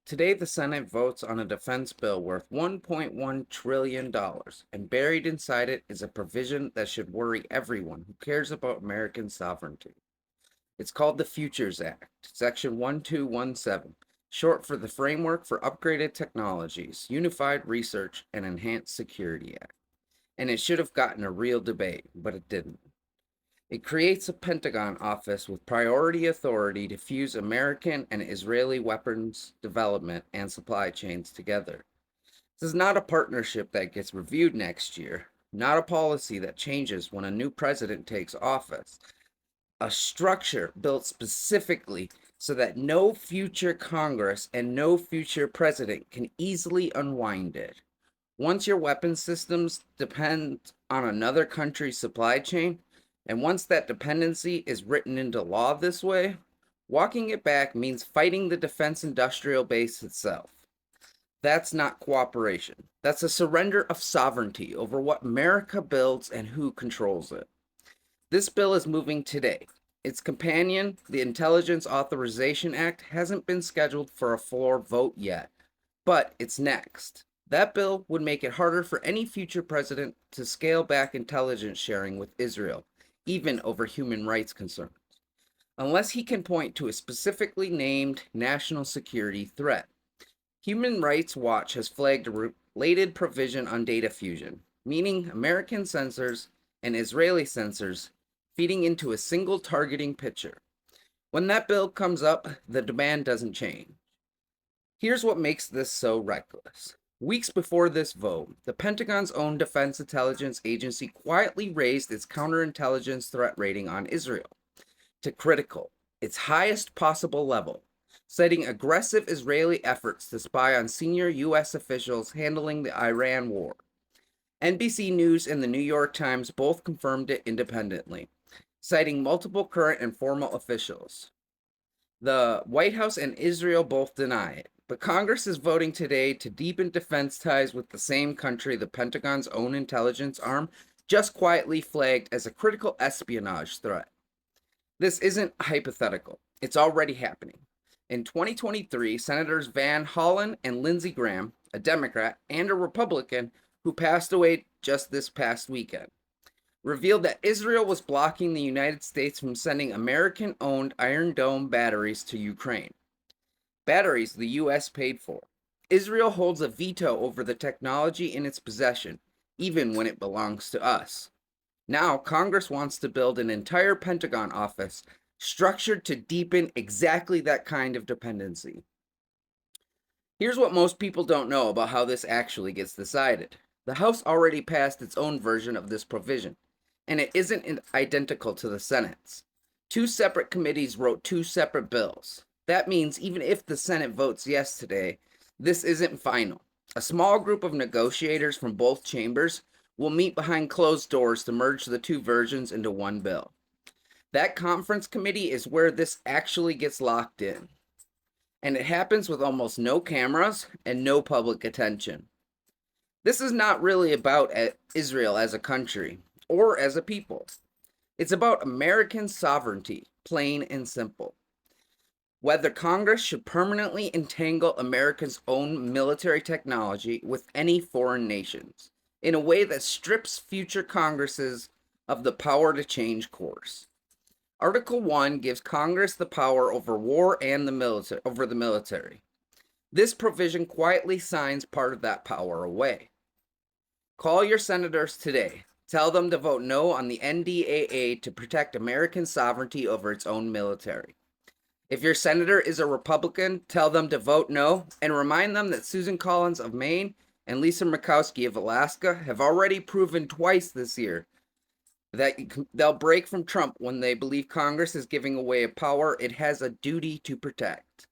Today, the Senate votes on a defense bill worth $1.1 trillion, and buried inside it is a provision that should worry everyone who cares about American sovereignty. It's called the Futures Act, Section 1217, short for the Framework for Upgraded Technologies, Unified Research, and Enhanced Security Act. And it should have gotten a real debate, but it didn't. It creates a Pentagon office with priority authority to fuse American and Israeli weapons development and supply chains together. This is not a partnership that gets reviewed next year, not a policy that changes when a new president takes office. A structure built specifically so that no future Congress and no future president can easily unwind it. Once your weapon systems depend on another country's supply chain, and once that dependency is written into law this way, walking it back means fighting the defense industrial base itself. That's not cooperation. That's a surrender of sovereignty over what America builds and who controls it. This bill is moving today. Its companion, the Intelligence Authorization Act, hasn't been scheduled for a floor vote yet, but it's next. That bill would make it harder for any future president to scale back intelligence sharing with Israel, even over human rights concerns, unless he can point to a specifically named national security threat. Human Rights Watch has flagged a related provision on data fusion, meaning American sensors and Israeli sensors feeding into a single targeting picture. When that bill comes up, the demand doesn't change. Here's what makes this so reckless. Weeks before this vote, the Pentagon's own Defense Intelligence Agency quietly raised its counterintelligence threat rating on Israel to critical, its highest possible level, citing aggressive Israeli efforts to spy on senior U.S. officials handling the Iran war. NBC News and the New York Times both confirmed it independently, citing multiple current and former officials. The White House and Israel both deny it. But Congress is voting today to deepen defense ties with the same country the Pentagon's own intelligence arm just quietly flagged as a critical espionage threat. This isn't hypothetical. It's already happening. In 2023, Senators Van Hollen and Lindsey Graham, a Democrat and a Republican who passed away just this past weekend, revealed that Israel was blocking the United States from sending American-owned Iron Dome batteries to Ukraine. Batteries the U.S. paid for. Israel holds a veto over the technology in its possession, even when it belongs to us. Now, Congress wants to build an entire Pentagon office structured to deepen exactly that kind of dependency. Here's what most people don't know about how this actually gets decided. The House already passed its own version of this provision, and it isn't identical to the Senate's. Two separate committees wrote two separate bills. That means even if the Senate votes yes today, this isn't final. A small group of negotiators from both chambers will meet behind closed doors to merge the two versions into one bill. That conference committee is where this actually gets locked in. And it happens with almost no cameras and no public attention. This is not really about Israel as a country or as a people. It's about American sovereignty, plain and simple. Whether Congress should permanently entangle America's own military technology with any foreign nations in a way that strips future Congresses of the power to change course. Article 1 gives Congress the power over war and over the military. This provision quietly signs part of that power away. Call your senators today. Tell them to vote no on the NDAA to protect American sovereignty over its own military. If your senator is a Republican, tell them to vote no, and remind them that Susan Collins of Maine and Lisa Murkowski of Alaska have already proven twice this year that they'll break from Trump when they believe Congress is giving away a power it has a duty to protect.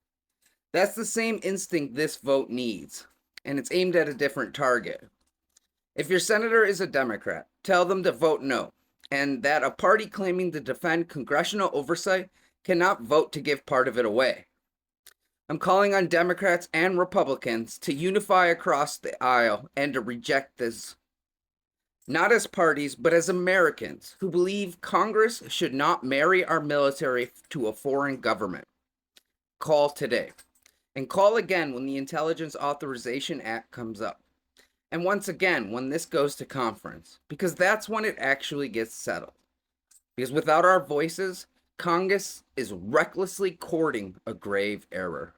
That's the same instinct this vote needs, and it's aimed at a different target. If your senator is a Democrat, tell them to vote no, and that a party claiming to defend congressional oversight cannot vote to give part of it away. I'm calling on Democrats and Republicans to unify across the aisle and to reject this. Not as parties, but as Americans who believe Congress should not marry our military to a foreign government. Call today. And call again when the Intelligence Authorization Act comes up. And once again, when this goes to conference, because that's when it actually gets settled. Because without our voices, Congress is recklessly courting a grave error.